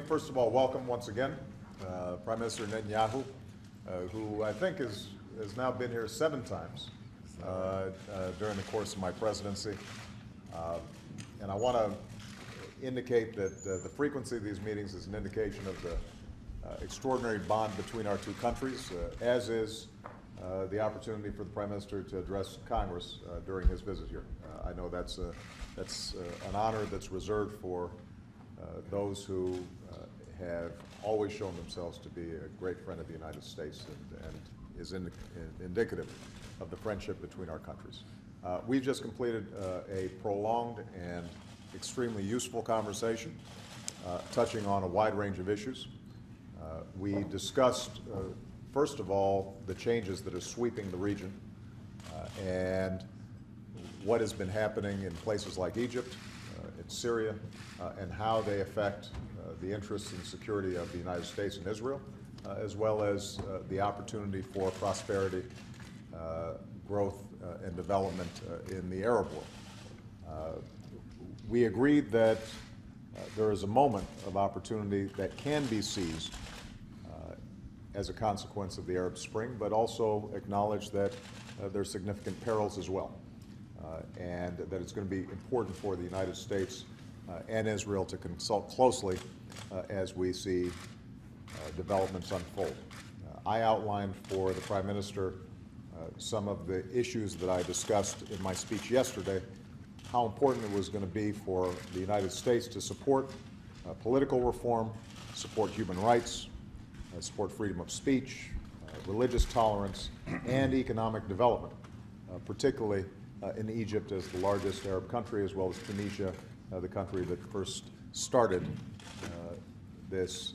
first of all welcome once again Prime Minister Netanyahu, who I think has now been here 7 times during the course of my presidency. And I want to indicate that the frequency of these meetings is an indication of the extraordinary bond between our two countries, as is the opportunity for the Prime Minister to address Congress during his visit here. I know that's an honor that's reserved for those who have always shown themselves to be a great friend of the United States and is indicative of the friendship between our countries. We've just completed a prolonged and extremely useful conversation touching on a wide range of issues. We discussed, first of all, the changes that are sweeping the region and what has been happening in places like Egypt, in Syria, and how they affect the interests and security of the United States and Israel, as well as the opportunity for prosperity, growth, and development in the Arab world. We agreed that there is a moment of opportunity that can be seized as a consequence of the Arab Spring, but also acknowledge that there are significant perils as well, and that it's going to be important for the United States and Israel to consult closely as we see developments unfold. I outlined for the Prime Minister some of the issues that I discussed in my speech yesterday, how important it was going to be for the United States to support political reform, support human rights, support freedom of speech, religious tolerance, and economic development, particularly in Egypt as the largest Arab country, as well as Tunisia, the country that first started this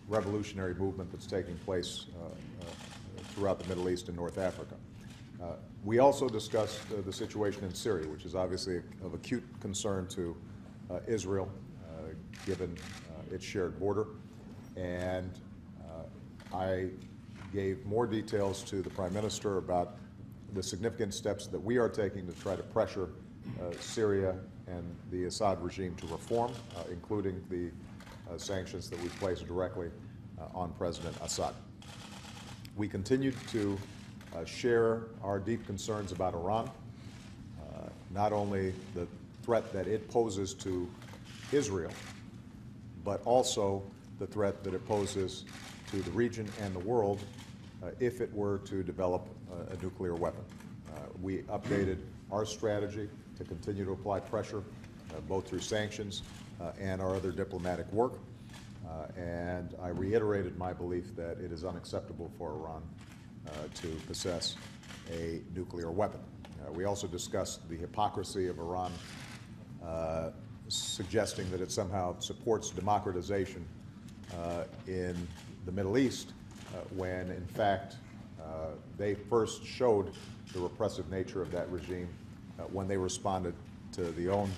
revolutionary movement that's taking place throughout the Middle East and North Africa. We also discussed the situation in Syria, which is obviously of acute concern to Israel, given its shared border. And I gave more details to the Prime Minister about the significant steps that we are taking to try to pressure Syria and the Assad regime to reform, including the sanctions that we placed directly on President Assad. We continued to share our deep concerns about Iran, not only the threat that it poses to Israel, but also the threat that it poses to the region and the world if it were to develop a nuclear weapon. We updated our strategy to continue to apply pressure, both through sanctions and our other diplomatic work. And I reiterated my belief that it is unacceptable for Iran to possess a nuclear weapon. We also discussed the hypocrisy of Iran suggesting that it somehow supports democratization in the Middle East, when in fact they first showed the repressive nature of that regime when they responded to the own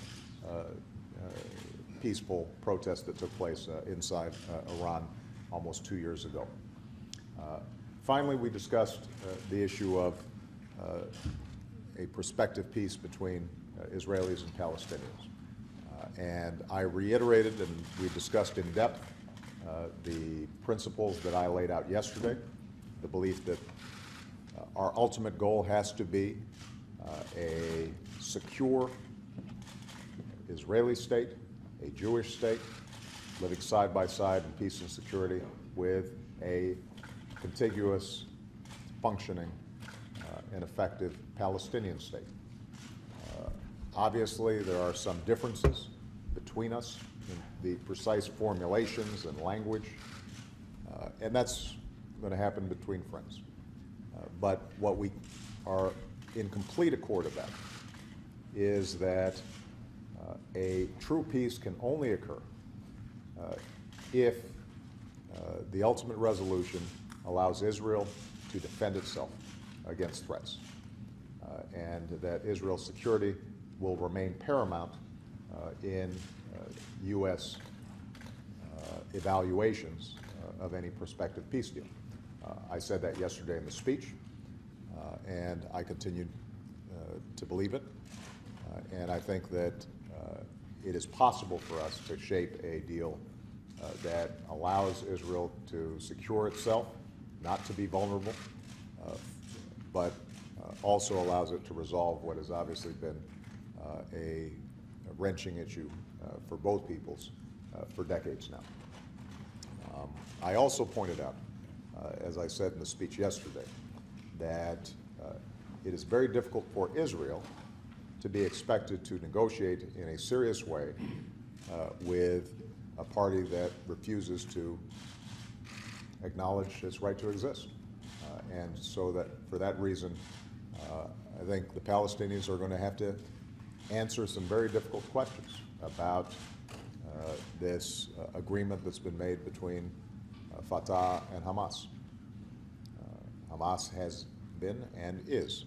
peaceful protest that took place inside Iran almost 2 years ago. Finally, we discussed the issue of a prospective peace between Israelis and Palestinians. And I reiterated and we discussed in depth the principles that I laid out yesterday, the belief that our ultimate goal has to be a secure Israeli state, a Jewish state, living side by side in peace and security with a contiguous, functioning, and effective Palestinian state. Obviously, there are some differences between us in the precise formulations and language, and that's going to happen between friends. But what we are in complete accord about is that a true peace can only occur if the ultimate resolution allows Israel to defend itself against threats, and that Israel's security will remain paramount in U.S. Evaluations of any prospective peace deal. I said that yesterday in the speech, and I continued to believe it. And I think that it is possible for us to shape a deal that allows Israel to secure itself, not to be vulnerable, but also allows it to resolve what has obviously been a wrenching issue for both peoples for decades now. I also pointed out, as I said in the speech yesterday, that it is very difficult for Israel to be expected to negotiate in a serious way with a party that refuses to acknowledge its right to exist. And so that for that reason, I think the Palestinians are going to have to answer some very difficult questions about this agreement that's been made between Fatah and Hamas. Hamas has been and is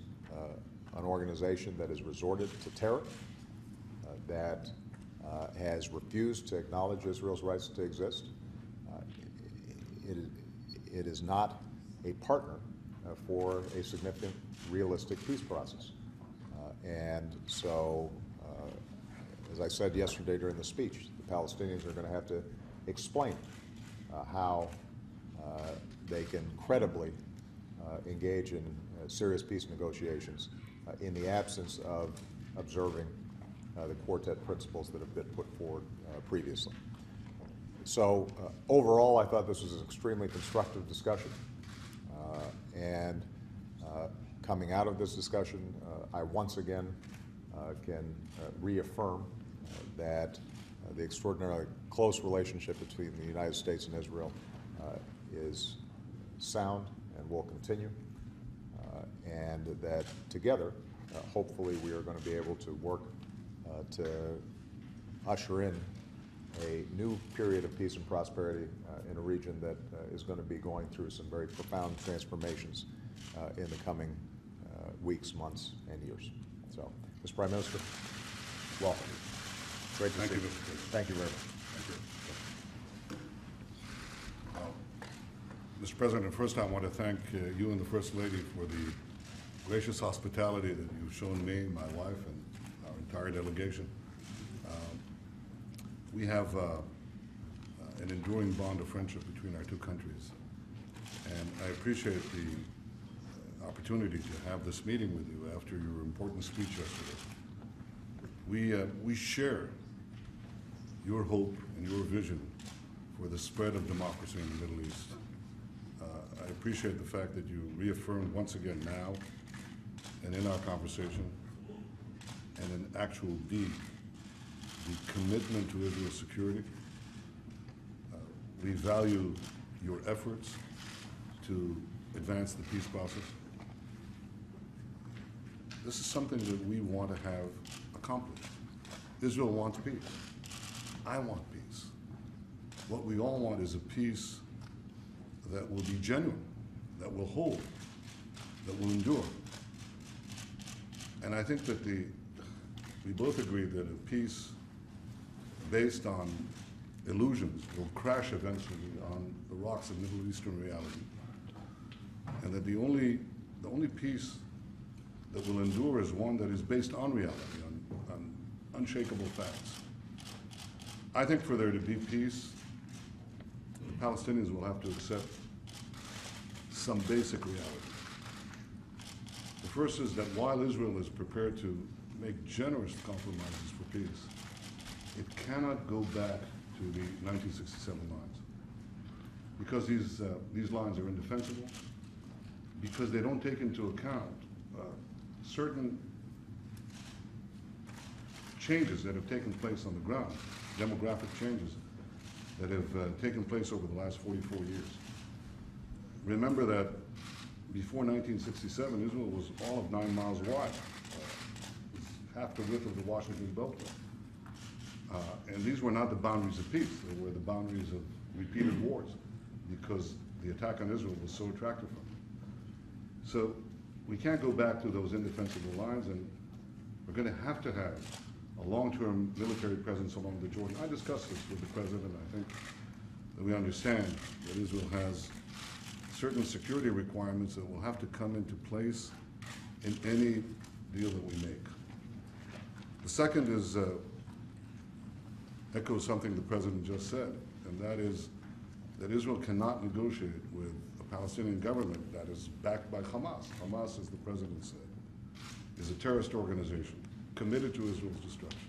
an organization that has resorted to terror, that has refused to acknowledge Israel's rights to exist. It is not a partner for a significant, realistic peace process. And so, as I said yesterday during the speech, the Palestinians are going to have to explain how they can credibly engage in serious peace negotiations in the absence of observing the quartet principles that have been put forward previously. So overall, I thought this was an extremely constructive discussion. And coming out of this discussion, I once again can reaffirm that the extraordinarily close relationship between the United States and Israel is sound and will continue, and that together, hopefully, we are going to be able to work to usher in a new period of peace and prosperity in a region that is going to be going through some very profound transformations in the coming weeks, months, and years. So, Mr. Prime Minister, welcome. Great to see you. Thank you very much. Mr. President, first I want to thank you and the First Lady for the gracious hospitality that you've shown me, my wife, and our entire delegation. We have an enduring bond of friendship between our two countries, and I appreciate the opportunity to have this meeting with you after your important speech yesterday. We share your hope and your vision for the spread of democracy in the Middle East. I appreciate the fact that you reaffirmed once again now and in our conversation and in actual deed the commitment to Israel's security. We value your efforts to advance the peace process. This is something that we want to have accomplished. Israel wants peace. I want peace. What we all want is a peace that will be genuine, that will hold, that will endure. And I think that we both agree that a peace based on illusions will crash eventually on the rocks of Middle Eastern reality. And that the only peace that will endure is one that is based on reality, on unshakable facts. I think for there to be peace, the Palestinians will have to accept some basic reality. The first is that while Israel is prepared to make generous compromises for peace, it cannot go back to the 1967 lines, because these lines are indefensible, because they don't take into account certain changes that have taken place on the ground, demographic changes that have taken place over the last 44 years. Remember that before 1967, Israel was all of 9 miles wide, half the width of the Washington Beltway. And these were not the boundaries of peace. They were the boundaries of repeated wars, because the attack on Israel was so attractive from them. So we can't go back to those indefensible lines, and we're going to have a long-term military presence along the Jordan. I discussed this with the President, and I think that we understand that Israel has certain security requirements that will have to come into place in any deal that we make. The second is echoes something the President just said, and that is that Israel cannot negotiate with a Palestinian government that is backed by Hamas. Hamas, as the president said, is a terrorist organization committed to Israel's destruction.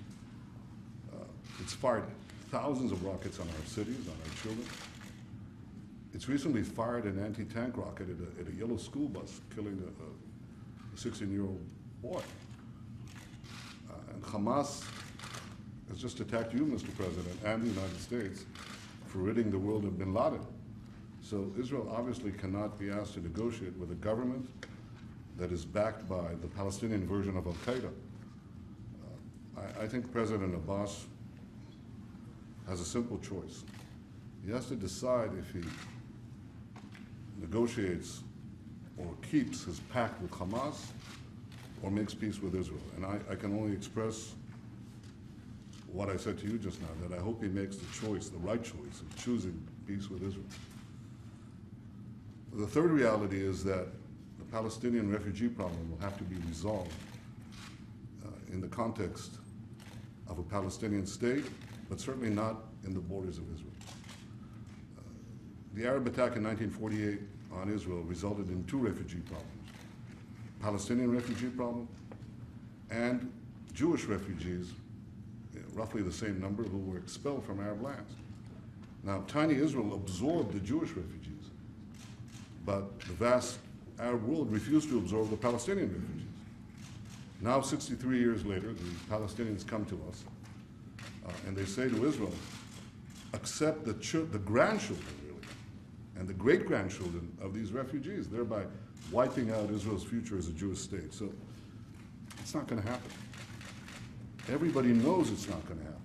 It's fired thousands of rockets on our cities, on our children. It's recently fired an anti-tank rocket at a yellow school bus, killing a 16-year-old boy. And Hamas has just attacked you, Mr. President, and the United States for ridding the world of bin Laden. So Israel obviously cannot be asked to negotiate with a government that is backed by the Palestinian version of Al-Qaeda. I think President Abbas has a simple choice. He has to decide if he negotiates or keeps his pact with Hamas or makes peace with Israel. And I can only express what I said to you just now, that I hope he makes the choice, the right choice, of choosing peace with Israel. The third reality is that the Palestinian refugee problem will have to be resolved in the context of a Palestinian state, but certainly not in the borders of Israel. The Arab attack in 1948 on Israel resulted in two refugee problems: Palestinian refugee problem and Jewish refugees, roughly the same number, who were expelled from Arab lands. Now, tiny Israel absorbed the Jewish refugees, but the vast Arab world refused to absorb the Palestinian refugees. Now, 63 years later, the Palestinians come to us and they say to Israel, accept the grandchildren, really, and the great-grandchildren of these refugees, thereby wiping out Israel's future as a Jewish state. So it's not going to happen. Everybody knows it's not going to happen.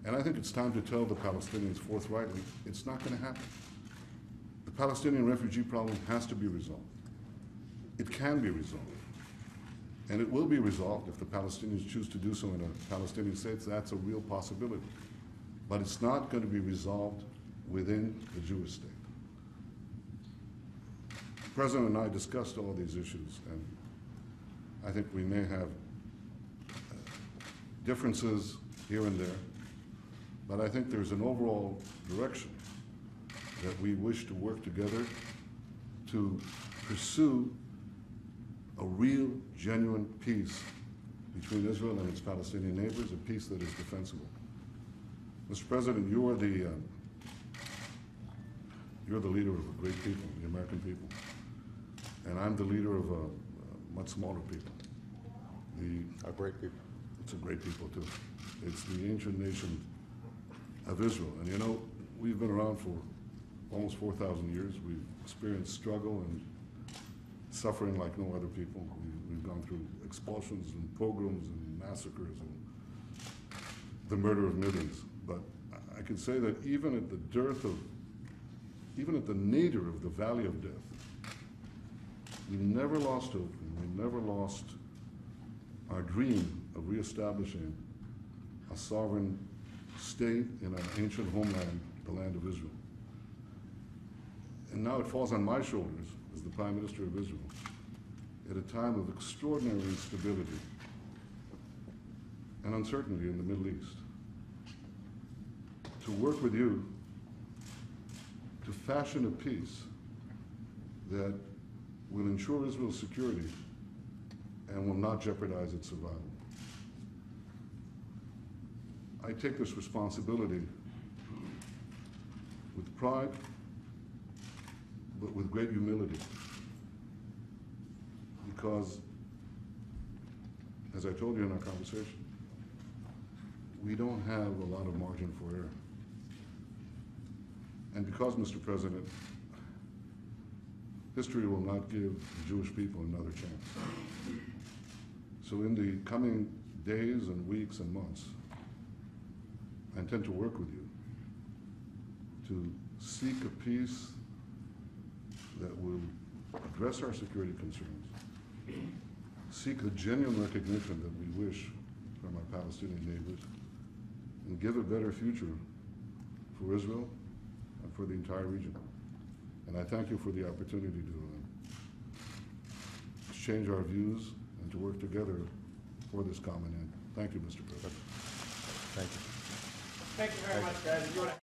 And I think it's time to tell the Palestinians forthrightly, it's not going to happen. The Palestinian refugee problem has to be resolved. It can be resolved. And it will be resolved if the Palestinians choose to do so in a Palestinian state. That's a real possibility. But it's not going to be resolved within the Jewish state. The President and I discussed all these issues, and I think we may have differences here and there, but I think there's an overall direction that we wish to work together to pursue a real, genuine peace between Israel and its Palestinian neighbors, a peace that is defensible. Mr. President, you're the leader of a great people, the American people, and I'm the leader of a much smaller people. A great people. It's a great people, too. It's the ancient nation of Israel. And you know, we've been around for almost 4,000 years. We've experienced struggle and suffering like no other people. We've gone through expulsions and pogroms and massacres and the murder of millions. But I can say that even at the nadir of the valley of death, we never lost hope, and we never lost our dream of reestablishing a sovereign state in our ancient homeland, the land of Israel. And now it falls on my shoulders as the Prime Minister of Israel at a time of extraordinary instability and uncertainty in the Middle East to work with you to fashion a peace that will ensure Israel's security and will not jeopardize its survival. I take this responsibility with pride, but with great humility, because, as I told you in our conversation, we don't have a lot of margin for error. And because, Mr. President, history will not give the Jewish people another chance. So in the coming days and weeks and months, I intend to work with you to seek a peace that will address our security concerns, seek the genuine recognition that we wish from our Palestinian neighbors, and give a better future for Israel and for the entire region. And I thank you for the opportunity to exchange our views and to work together for this common end. Thank you, Mr. President. Thank you. Thank you very much, guys.